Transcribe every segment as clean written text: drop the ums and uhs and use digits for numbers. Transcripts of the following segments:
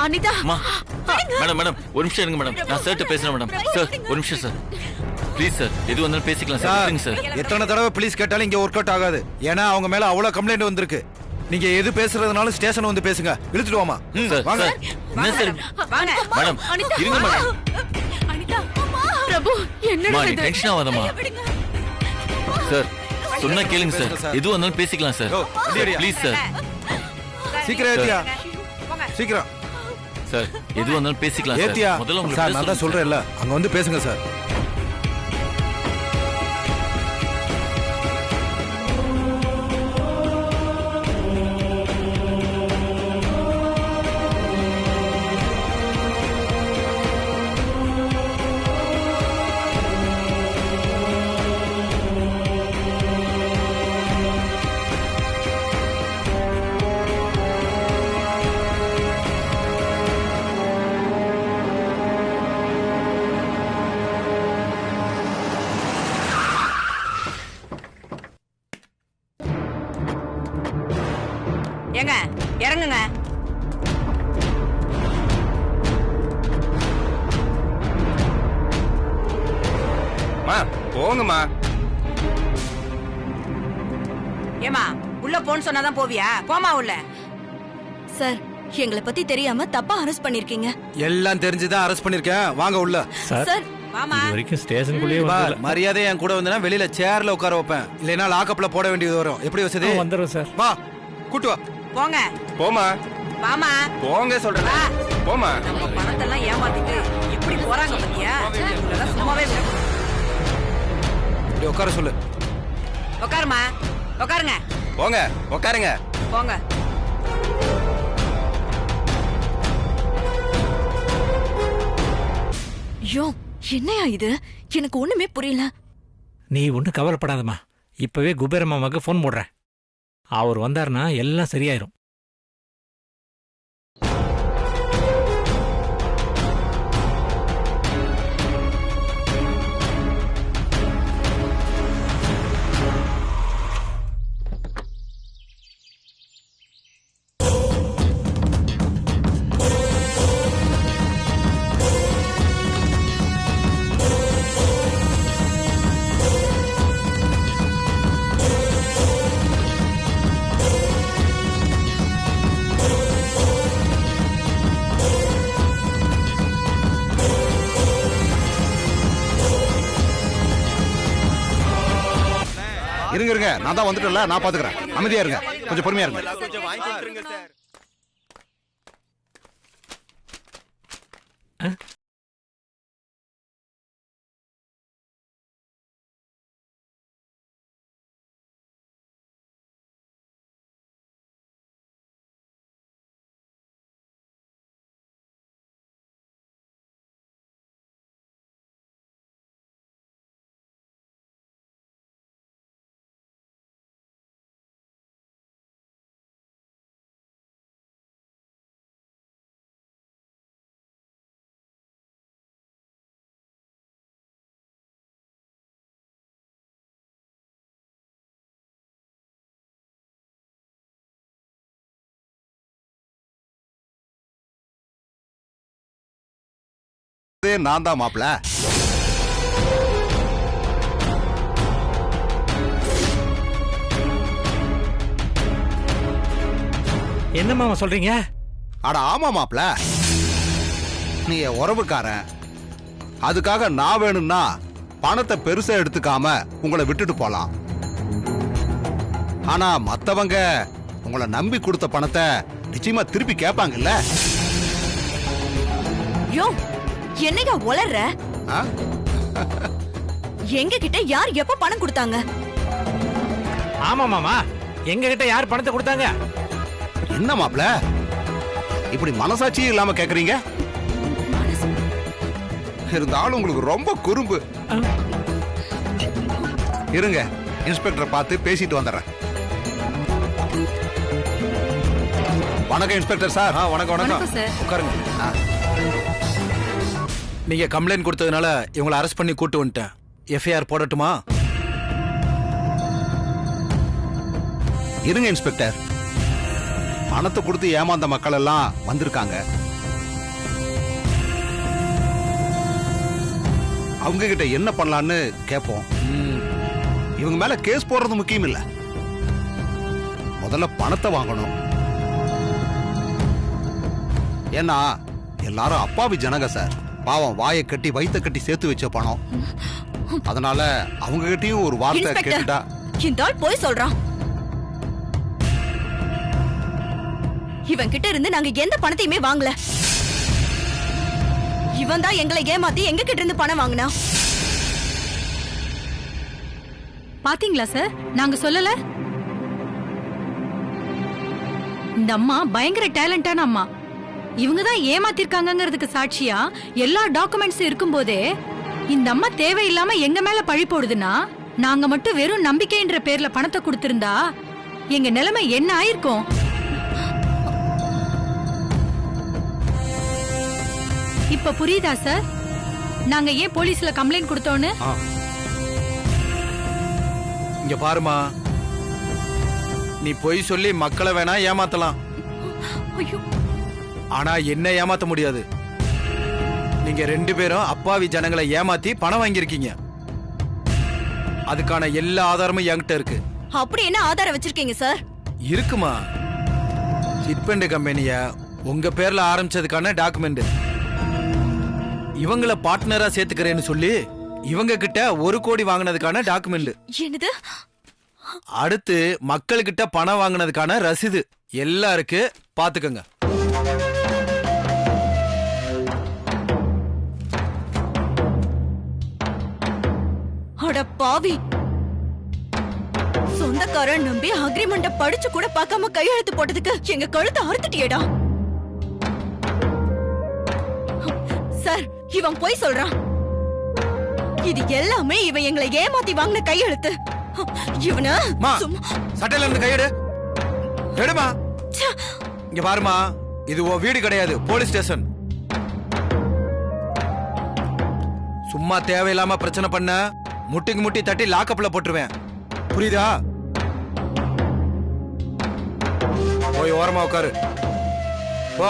Anitha madam madam ஒரு நிமிஷம் இருங்க மேடம். நான் சார்ட்ட பேசுறேன் மேடம். சார் ஒரு நிமிஷம் சார். ப்ளீஸ் சார், எது வந்தாலும் பேசிக்கலாம் சார். சார் எத்தனை தடவை ப்ளீஸ் கேட்டாலும் இங்க ஒர்க் அவுட் ஆகாது. ஏன்னா அவங்க மேல அவ்வளவு கம்ப்ளைண்ட் வந்திருக்கு. நீங்க எது பேசுறதுனாலும் ஸ்டேஷன் வந்து பேசுங்க. இழுத்துட்டு வாமா. வாங்க. என்ன சார்? மேடம் இருங்க மேடம். அனிதா பிரபு என்னடா இது? டென்ஷன் ஆகாதம்மா. சார் சொன்னா கேளுங்க சார். எது வந்தாலும் பேசிக்கலாம் சார். Please sir. சீக்கிரம் ஏத்தியா. சீக்கிரம். சார் எது வந்தாலும் பேசிக்கலாம் சார். ஏத்தியா. முதல்ல உங்களுக்கு சார் நான் தான் சொல்றேன்ல, அங்க வந்து பேசுங்க சார். ஏங்க இறங்குங்க. போங்கம்மா. ஏமா உள்ள போன்னு சொன்னாதான் போவியா? போமா உள்ள. சார் எங்களை பத்தி தெரியாம தப்பா அரெஸ்ட் பண்ணிருக்கீங்க. எல்லாம் தெரிஞ்சுதான் அரெஸ்ட் பண்ணிருக்கேன். வாங்க உள்ள. சார் வாமா. இது வரைக்கும் ஸ்டேஷனுக்குள்ளேயே வரல. மரியாதை என் கூட வந்தனா வெளியில சேர்ல உட்கார வைப்பேன். இல்லைன்னா லாக்கப்ல போட வேண்டியது வரும். எப்படி வசதி? வந்துரும் சார். வா கூட்டு வா. போங்க. போமா. வாமா. போங்க சொல்றேன். போமா. நம்ம பணத்தெல்லாம் ஏமாத்திட்டு எப்படி போறாங்க பாத்தியா? இதெல்லாம் சும்மாவே விட. இப்படி உட்கார சொல்லு. உட்காருமா. உட்காருங்க. போங்க உட்காருங்க. போங்க. ஐயோ என்னையா இது? எனக்கு ஒண்ணுமே புரியல. நீ ஒன்றும் கவலைப்படாதம்மா. இப்பவே குபேர மாமாவுக்கு ஃபோன் போடுறேன். அவர் வந்தாருன்னா எல்லாம் சரியாயிரும். இருங்க இருங்க, நான் தான் வந்துட்டேன்ல, நான் பாத்துக்கிறேன். அமைதியா இருங்க, கொஞ்சம் பொறுமையா இருங்க. கொஞ்சம் வாங்கி கொடுத்துருங்க சார். நான் தான் மாப்பிள. என்ன மாமா சொல்றீங்க? அட ஆமா மாப்பிள, நீ உறவுக்காரன். அதுக்காக நான் வேணும்னா பணத்தை பெருசா எடுத்துக்காம உங்களை விட்டுட்டு போலாம். ஆனா மத்தவங்க உங்களை நம்பி கொடுத்த பணத்தை நிச்சயமா திருப்பி கேட்பாங்கல்ல. யோ என்னையா உளற? எங்க கிட்ட யார் எப்ப பணம் கொடுத்தாங்க? ஆமா மாமா, எங்க கிட்ட யார் பணத்தை கொடுத்தாங்க? என்ன மாப்பிள இப்படி மனசாட்சியே இல்லாம கேக்குறீங்க? இருந்தாலும் உங்களுக்கு ரொம்ப குறும்பு. இருங்க, இன்ஸ்பெக்டரை பார்த்து பேசிட்டு வந்துடுறேன். வணக்கம் இன்ஸ்பெக்டர் சார். வணக்கம் வணக்கம். உட்காருங்க. நீங்க கம்ப்ளைண்ட் கொடுத்ததுனால இவங்களை அரெஸ்ட் பண்ணி கூட்டு வந்துட்டேன். எஃப்ஐஆர் போடட்டுமா? இருங்க இன்ஸ்பெக்டர், பணத்தை கொடுத்து ஏமாந்த மக்கள் எல்லாம் வந்திருக்காங்க. அவங்க கிட்ட என்ன பண்ணலான்னு கேட்போம். இவங்க மேல கேஸ் போடுறது முக்கியம் இல்ல, முதல்ல பணத்தை வாங்கணும். ஏன்னா எல்லாரும் அப்பாவி ஜனங்க சார், பாவம் வாயை கட்டி வயித்தை கட்டி சேர்த்து வச்ச பணம். அதனால அவங்க கிட்டயும் ஒரு வார்த்தை கேட்டுட்டா. இந்த ஆள் போய் சொல்றான். இவன் கிட்ட இருந்து நாங்க எந்த பணத்தையுமே வாங்கல. இவன் தான் எங்களை ஏமாத்தி எங்க கிட்ட இருந்து பணம் வாங்கினா. பாத்தீங்களா சார், நாங்க சொல்லல. இந்த அம்மா பயங்கர டேலண்டான அம்மா. இவங்க தான் ஏமாத்திருக்காங்கிறதுக்கு சாட்சியா எல்லா டாக்குமெண்ட்ஸ் இருக்கும் போதே இந்த அம்மா தேவையில்லாம எங்க மேல பழி போடுதுன்னா, நாங்க மட்டும் வெறும் நம்பிக்கைன்ற பேர்ல பணத்தை கொடுத்திருந்தா எங்க நிலைமை என்ன ஆயிருக்கும்? இப்ப புரியுதா சார் நாங்க ஏன் போலீஸ்ல கம்ப்ளைண்ட் கொடுத்தோன்னு? இங்க பாருமா, நீ பொய் சொல்லி மக்களை வேணா ஏமாத்தலாம், ஆனா என்ன ஏமாத்த முடியாது. நீங்க 2 பேரும் அப்பாவி ஜனங்களை ஏமாத்தி பணம் வாங்கியிருக்கீங்க. அதுக்கான எல்லா ஆதாரமும் என்கிட்ட இருக்கு. அப்படி என்ன ஆதாரம் வச்சிருக்கீங்க சார்? இருக்குமா, சிட்பண்ட் கம்பெனிய உங்க பேர்ல ஆரம்பிச்சதுக்கான டாக்குமெண்ட், இவங்கள பார்ட்னரா சேர்த்துக்கிறேன்னு சொல்லி இவங்க கிட்ட 1 கோடி வாங்கினதுக்கான டாக்குமெண்ட், என்னது? அடுத்து மக்கள்கிட்ட பணம் வாங்கினதுக்கான ரசீது எல்லாம் இருக்கு, பாத்துக்கங்க. அட பாவி, சொந்தக்காரன் நம்பி அக்ரிமெண்ட படிச்சு கூட பார்க்காம கையெழுத்து போட்டதுக்கு எங்க கழுத்தை அறுத்துட்டியேடா. சார், இவன் போய் சொல்றான். இது எல்லாமே இவன் எங்களை ஏமாத்தி வாங்கின கையெழுத்து. இவன சட்டையில இருந்து கையெடு, எடுமா. இங்க பாருமா, இது உன் வீடு கிடையாது, போலீஸ் ஸ்டேஷன். சும்மா தேவையில்லாம பிரச்சனை பண்ண முட்டிக்கு முட்டி தட்டி லாக்கப்ல போட்டுருவேன், புரியுதா? போய் ஓரமா உட்காரு, போ.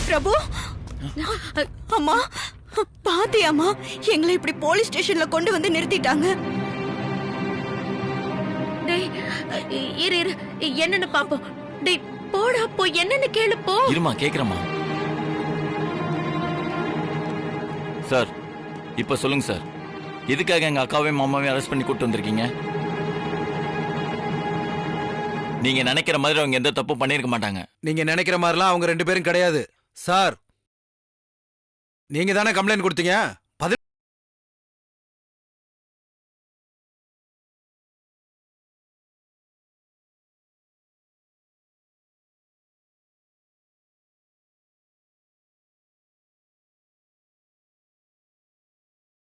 பிரபு, அம்மா பாத்தியாமா, எங்களை இப்படி போலீஸ் ஸ்டேஷன்ல கொண்டு வந்து நிறுத்திட்டாங்க. இரு இரு, என்னன்னு பாப்போம். டேய் போடா, போ, என்னன்னு கேளு, போ. இருமா, கேக்குறமா. சார், இப்ப சொல்லுங்க சார், எதுக்காக எங்க அக்காவையும் மாமாவையும் அரெஸ்ட் பண்ணி கூட்டு வந்திருக்கீங்க? நீங்க நினைக்கிற மாதிரி அவங்க எந்த தப்பும் பண்ணிருக்க மாட்டாங்க. நீங்க நினைக்கிற மாதிரிலாம் அவங்க 2 பேரும் கிடையாது சார். நீங்க தானே கம்ப்ளைண்ட் கொடுத்தீங்க,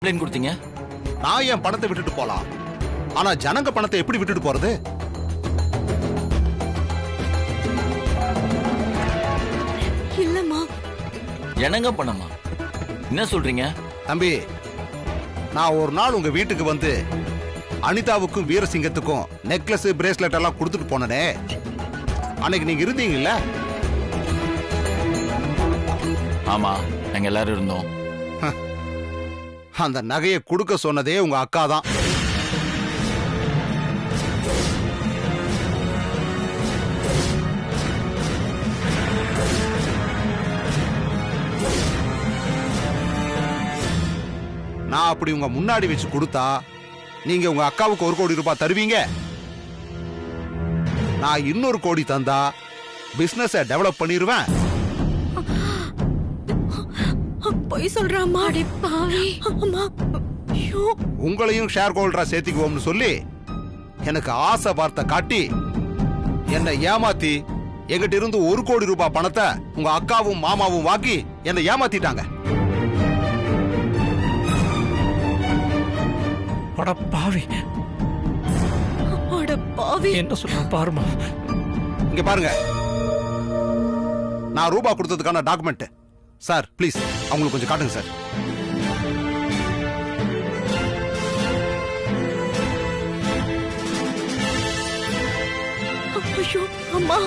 கம்ப்ளைண்ட் கொடுத்தீங்க. நான் என் பணத்தை விட்டுட்டு போலாம், ஆனா ஜனங்க பணத்தை எப்படி விட்டுட்டு போறது? இல்லம்மா. என்னங்க பண்ணமா, என்ன சொல்றீங்க? தம்பி, நான் ஒரு நாள் உங்க வீட்டுக்கு வந்து அனிதாவுக்கும் வீரசிங்கத்துக்கும் நெக்லஸ் பிரேஸ்லெட் எல்லாம் கொடுத்துட்டு போனனே, அன்னைக்கு நீங்க இருந்தீங்கல்ல? ஆமா, நாங்க எல்லாரும் இருந்தோம். அந்த நகையை கொடுக்க சொன்னதே உங்க அக்கா தான். நான் அப்படி உங்க முன்னாடி வச்சு கொடுத்தா நீங்க உங்க அக்காவுக்கு 1 கோடி ரூபாய் தருவீங்க? நான் இன்னொரு கோடி தந்தா பிசினஸ டெவலப் பண்ணிடுவேன். பொய் சொல்றாமா. அடே பாவி. அம்மா ஐயோ. உங்களையும் ஷேர் ஹோல்டரா சேர்த்துக்குவோம்னு சொல்லி எனக்கு ஆசை வார்த்தை காட்டி என்னை ஏமாத்தி எங்கிட்ட இருந்து 1 கோடி ரூபாய் பணத்தை உங்க அக்காவும் மாமாவும் வாங்கி என்னை ஏமாத்திட்டாங்க. அட பாவி, அட பாவி. என்ன சொல்ற பாருமா. இங்க பாருங்க, நான் ரூபா கொடுத்ததுக்கான டாக்குமெண்ட். சார் ப்ளீஸ் அவங்களுக்கு கொஞ்சம் காட்டுங்க சார். ஐயோ அம்மா.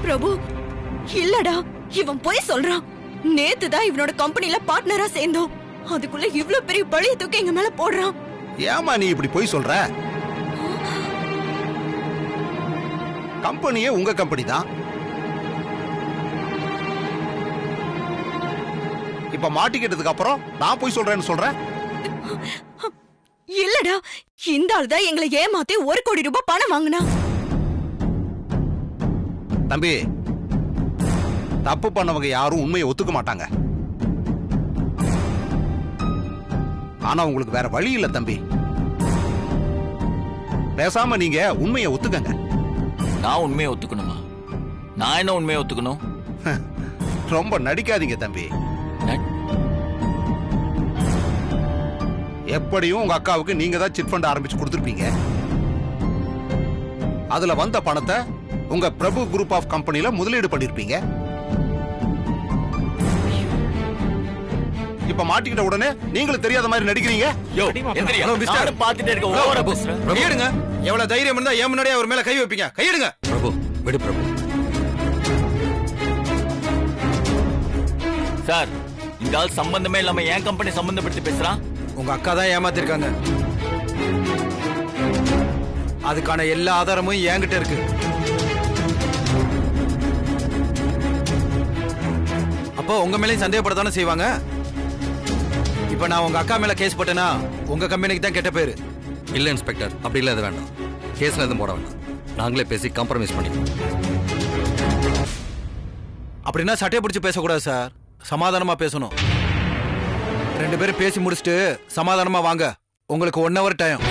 பிரபு, இல்லடா, இவன் போய் சொல்றான். நேத்துதான் இவனோட கம்பெனில பார்ட்னரா சேர்ந்தோம். அதுக்குள்ள இவ்ளோ பெரிய பழிய தூக்கி எங்க மேல போடுறான். ஏமா நீ இப்படி போய் சொல்ற? கம்பெனியே உங்க கம்பெனி தான். இப்ப மாட்டிக்கிட்டதுக்கு அப்புறம் நான் போய் சொல்றேன்னு சொல்றேன். இல்லடா, இந்த ஆள் தான் எங்களை ஏமாத்தி 1 கோடி ரூபாய் பணம் வாங்கினா. தம்பி, தப்பு பண்ணவங்க யாரும் உண்மையை ஒத்துக்க மாட்டாங்க. ஆனா உங்களுக்கு வேற வழி இல்ல தம்பி. பேசாம நீங்க உண்மையை ஒத்துக்கங்க. நான் உண்மையை ஒத்துக்கணுமா? நான் என்ன உண்மையை ஒத்துக்கணும்? ரொம்ப நடிக்காதீங்க தம்பி. எப்படியும் உங்க அக்காவுக்கு நீங்க தான் சிட் ஃபண்ட் ஆரம்பிச்சு கொடுத்துருப்பீங்க. அதுல வந்த பணத்தை உங்க பிரபு குரூப் ஆஃப் கம்பெனில முதலீடு பண்ணிருப்பீங்க. இப்ப மாட்டிக்கிட்ட உடனே நீங்களும் தெரியாத மாதிரி நடிக்கிறீங்க. யோ, அடிமா, எந்திரியா. Hello, mister. நானும் பார்த்துட்டே இருக்க. ஓவரா பேசுற. கையெடுங்க. எவ்வளவு தைரியம் இருந்தா என் முன்னாடியே அவர் மேல கை வைப்பீங்க? கையெடுங்க. பிரபு விடு பிரபு. சார், இந்த ஆள் சம்பந்தமே இல்லாம என் கம்பெனி சம்பந்தப்படுத்தி பேசுறான். உங்க அக்கா தான் ஏமாத்திருக்காங்க. அதுக்கான எல்லா ஆதாரமும் என்கிட்ட இருக்கு. அப்போ உங்க மேலேயும் சந்தேகப்படத்தானே செய்வாங்க. இப்ப நான் உங்க அக்கா மேல கேஸ் போட்டேன்னா உங்க கம்பெனிக்கு தான் கெட்ட பேரு. இல்ல இன்ஸ்பெக்டர், அப்படி இல்ல, அது வேண்டாம். கேஸ்ல எதுவும் போட வேண்டாம். நாங்களே பேசி காம்ப்ரமைஸ் பண்ணிக்கலாம். அப்படின்னா சட்டையை பிடிச்சு பேசக்கூடாது சார். சமாதானமா பேசணும். 2 பேரும் பேசி முடிச்சுட்டு சமாதானமா வாங்க. உங்களுக்கு 1 hour டைம்.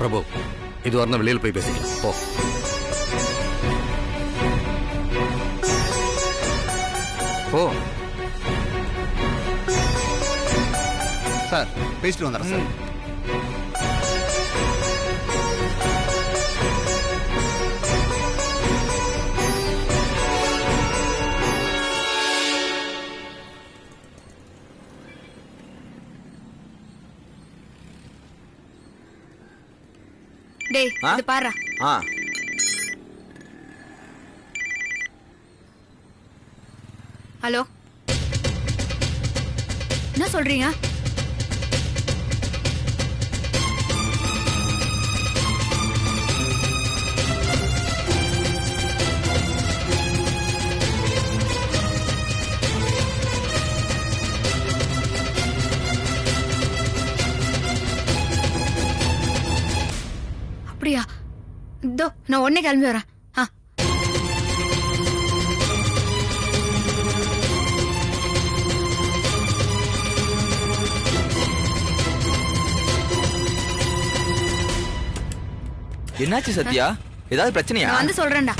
பிரபு, இது வரணும், வெளியில் போய் பேசிக்கலாம். போ. போ. சார் பேசிட்டு வந்துடுறேன் சார். டேய், இது பாரு. ஹலோ, என்ன சொல்றீங்க? அப்படியா? இதோ நான் உடனே கிளம்பி வரேன். என்னாச்சு சத்யா? ஏதாவது பிரச்சனையா? நான் வந்து சொல்றேன்டா.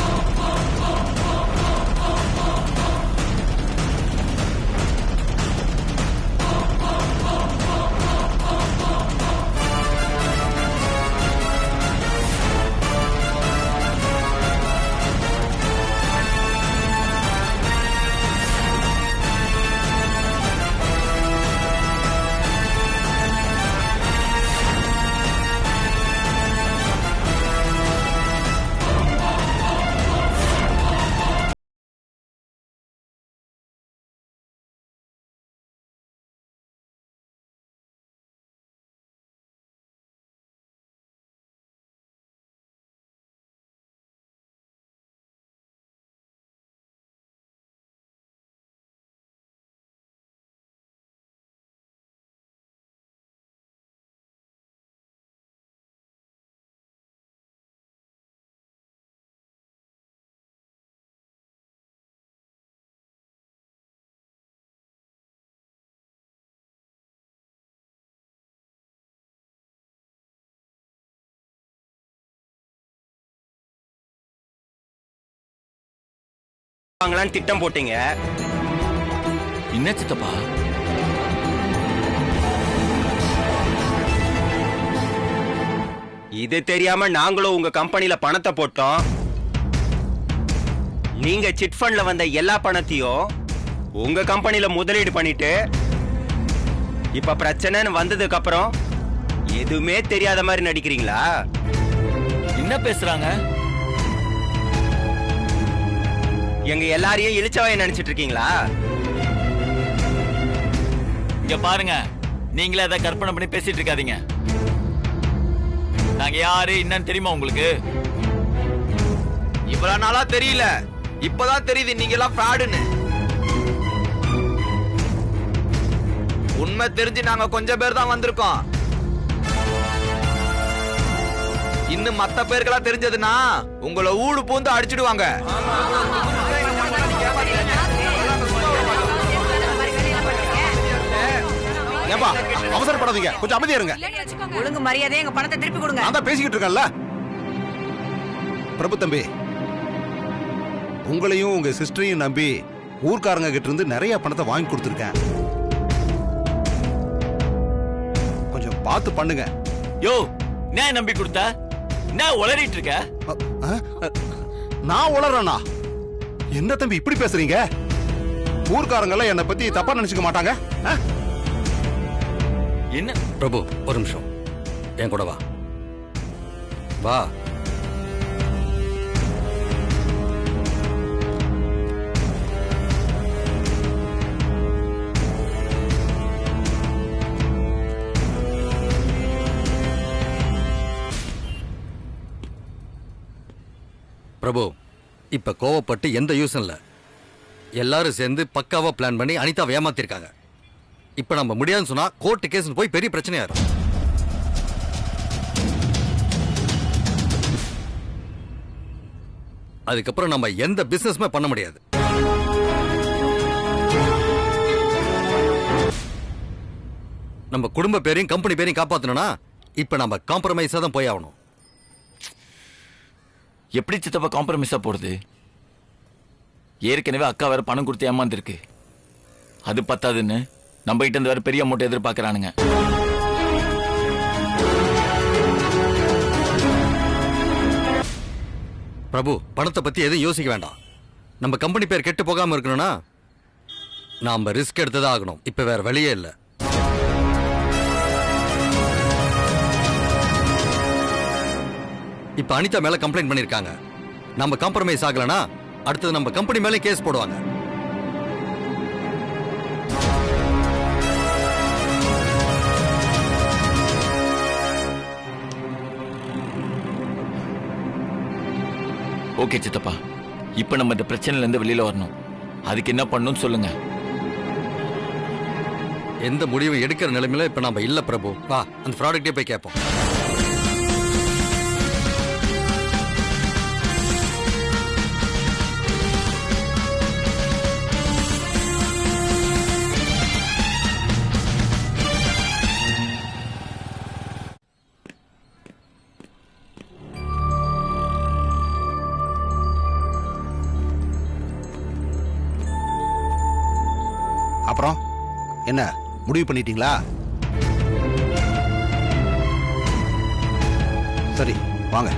வாங்கலான்னு திட்டம் போட்டீங்க. என்ன சித்தப்பா? இது தெரியாம நாங்களும் உங்க கம்பெனில பணத்தை போட்டோம். நீங்க சிட் ஃபண்ட்ல வந்த எல்லா பணத்தையும் உங்க கம்பெனில முதலீடு பண்ணிட்டு இப்ப பிரச்சனைன்னு வந்ததுக்கு அப்புறம் எதுவுமே தெரியாத மாதிரி நடிக்கிறீங்களா? என்ன பேசுறாங்க? எங்க எல்லாரையும் இழிச்சவாய நினைச்சிட்டு இருக்கீங்களா? இங்க பாருங்க, நீங்களே அதை கற்பனை பண்ணி பேசிட்டு இருக்காதீங்க. நாங்க யாரு என்னன்னு தெரியுமா உங்களுக்கு? இவ்வளவு நாளா தெரியல, இப்பதான் தெரியுது நீங்க எல்லாம் ஃப்ராடுன்னு. உண்மை தெரிஞ்சு நாங்க கொஞ்சம் பேர் தான் வந்திருக்கோம். இன்னும் மத்த பேருக்கெல்லாம் தெரிஞ்சதுன்னா உங்களை ஊடு பூந்து அடிச்சிடுவாங்க. ஏப்பா அவசரப்படாதீங்க, கொஞ்சம் அமைதியா இருங்க. ஒழுங்கு மரியாதை எங்க பணத்தை திருப்பி கொடுங்க. நான் தான் பேசிக்கிட்டு இருக்கேன்ல. பிரபு தம்பி, உங்களையும் உங்க சிஸ்டரையும் நம்பி ஊர்க்காரங்க கிட்ட இருந்து நிறைய பணத்தை வாங்கி கொடுத்துருக்கேன். கொஞ்சம் பார்த்து பண்ணுங்க. யோ, நான் நம்பி கொடுத்த? நான் உளறிட்டு இருக்க? நான் உளறேனா? என்ன தம்பி இப்படி பேசுறீங்க? ஊர்க்காரங்க எல்லாம் என்னை பத்தி தப்பா நினைச்சுக்க மாட்டாங்க? என்ன பிரபு, ஒரு நிமிஷம் என் கூட வா. வா. பிரபு, இப்ப கோவப்பட்டு எந்த யூஸும் இல்ல. எல்லாரும் சேர்ந்து பக்காவா பிளான் பண்ணி அனிதாவை ஏமாத்திருக்காங்க. இப்ப நம்ம முடியாதுன்னு சொன்னா கோர்ட்டு கேஸ் போய் பெரிய பிரச்சனையா இருக்கும். அதுக்கப்புறம் நம்ம எந்த பிசினஸ்மே பண்ண முடியாது. நம்ம குடும்ப பேரையும் கம்பெனி பேரையும் காப்பாத்தணும்னா இப்ப நம்ம காம்ப்ரமைஸா தான் போய் ஆகணும். எப்படி சித்தப்பா காம்ப்ரமைஸா போறது? ஏற்கனவே அக்கா வேற பணம் கொடுத்து ஏமாந்துருக்கு. அது பத்தாதுன்னு நம்ம கிட்ட இருந்து வேற பெரிய அமௌண்ட் எதிர்பார்க்கறானுங்க. பிரபு, பணத்தை பத்தி எதுவும் யோசிக்க வேண்டாம். நம்ம கம்பெனி பேர் கெட்டு போகாம இருக்கணும்னா நாம ரிஸ்க் எடுத்துதான் ஆகணும். இப்ப வேற வழியே இல்லை. இப்ப அனிதா மேல கம்ப்ளைண்ட் பண்ணிருக்காங்க. நம்ம காம்ப்ரமைஸ் ஆகலனா அடுத்தது நம்ம கம்பெனி மேல கேஸ் போடுவாங்க. ஓகே சித்தப்பா, இப்ப நம்ம இந்த பிரச்சனையில இருந்து வெளியில வரணும். அதுக்கு என்ன பண்ணணும்னு சொல்லுங்க. எந்த முடிவும் எடுக்கிற நிலைமையில இப்ப நம்ம இல்ல பிரபு. வா, அந்த ப்ராடக்டே போய் கேட்போம். அப்புறம் என்ன முடிவு பண்ணிட்டீங்களா? சரி வாங்க,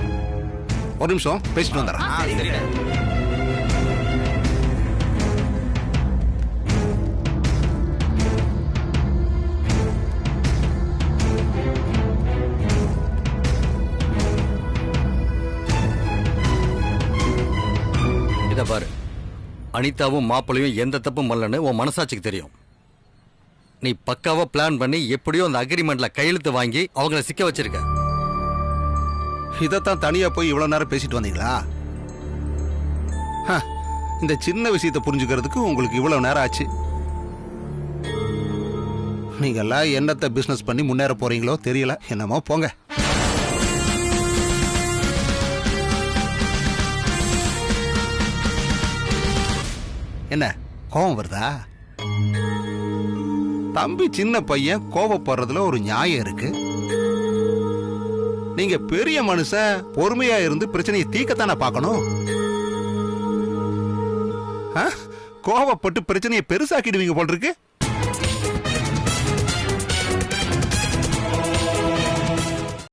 ஒரு நிமிஷம் பேசிட்டு வந்துடுறேன். இத பாரு, அனிதாவும் மாப்பிளையும் எந்த தப்பும் பண்ணலன்னு உன் மனசாட்சிக்கு தெரியும். நீ பக்காவா பிளான் பண்ணி எப்படியோ அந்த அக்ரிமெண்ட்ல கையெழுத்து வாங்கி அவங்கள சிக்க வச்சிருக்க. இதத்தான் தனியா போய் இவ்வளவு நேரம் பேசிட்டு வந்தீங்களா? இந்த சின்ன விஷயத்தை புரிஞ்சுக்கிறதுக்கு உங்களுக்கு இவ்வளவு நேரம் ஆச்சு. நீங்க எல்லாம் என்னத்தை பிசினஸ் பண்ணி முன்னேற போறீங்களோ தெரியல. என்னமோ போங்க. என்ன கோபம் வருதா? தம்பி சின்ன பையன் கோபப்படுறதுல ஒரு நியாயம் இருக்கு. நீங்க பெரிய மனுஷன் பொறுமையா இருந்து பிரச்சனையை தீர்க்கத்தானே பார்க்கணும். கோவப்பட்டு பிரச்சனையை பெருசாக்கிடுவீங்க போல் இருக்கு.